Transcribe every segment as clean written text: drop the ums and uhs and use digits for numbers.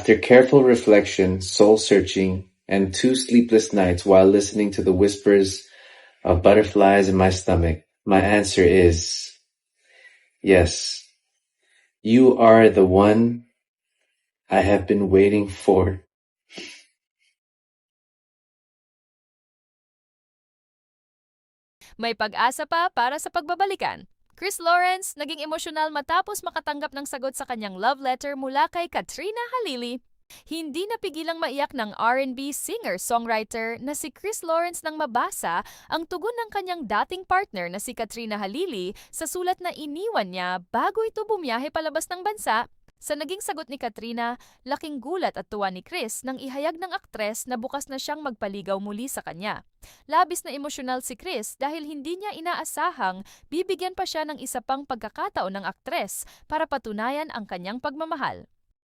After careful reflection, soul-searching, and 2 sleepless nights while listening to the whispers of butterflies in my stomach, my answer is yes. You are the one I have been waiting for. May pag-asa pa para sa pagbabalikan. Chris Lawrence naging emosyonal matapos makatanggap ng sagot sa kanyang love letter mula kay Katrina Halili. Hindi napigilang maiyak ng R&B singer-songwriter na si Chris Lawrence nang mabasa ang tugon ng kanyang dating partner na si Katrina Halili sa sulat na iniwan niya bago ito bumiyahe palabas ng bansa. Sa naging sagot ni Katrina, laking gulat at tuwa ni Chris nang ihayag ng aktres na bukas na siyang magpaligaw muli sa kanya. Labis na emosyonal si Chris dahil hindi niya inaasahang bibigyan pa siya ng isa pang pagkakataon ng aktres para patunayan ang kanyang pagmamahal.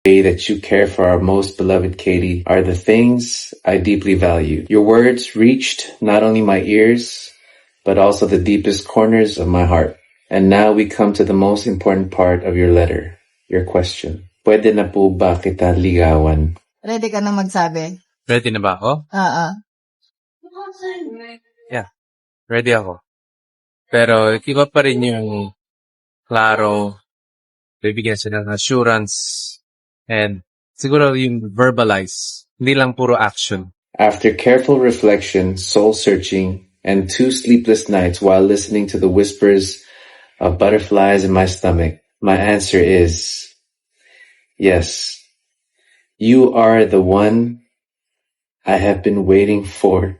The way that you care for our most beloved Katie are the things I deeply value. Your words reached not only my ears, but also the deepest corners of my heart. And now we come to the most important part of your letter, your question. Pwede na po ba kita ligawan? Ready ka na magsabi? Ready na ba ako? Oo. Yeah, ready ako. Pero iba pa rin yung klaro, bibigyan siya ng assurance, and siguro yung verbalize, hindi lang puro action. After careful reflection, soul-searching, and 2 sleepless nights while listening to the whispers of butterflies in my stomach, my answer is yes. You are the one I have been waiting for.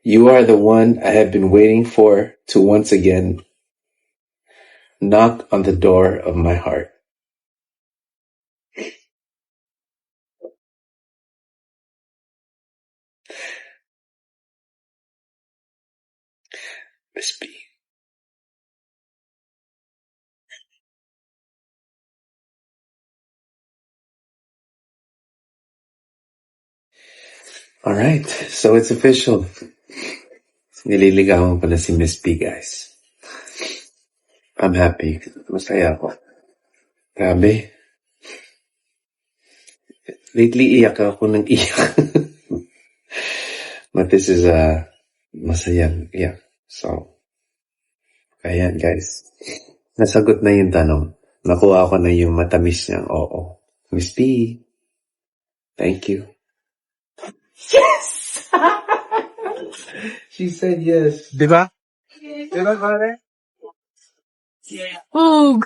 You are the one I have been waiting for to once again knock on the door of my heart. Miss B. All right, so it's official. Nililigawan ko na si Miss B, guys. I'm happy. Masaya ako. Grabe. Lately, iyak ako ng iyak. But this is masayang iyak. So, ayan, guys. Nasagot na yung tanong. Nakuha ko na yung matamis niyang oo. Miss B, thank you. Yes! She said yes. Di ba? Di ba, pare? Oh,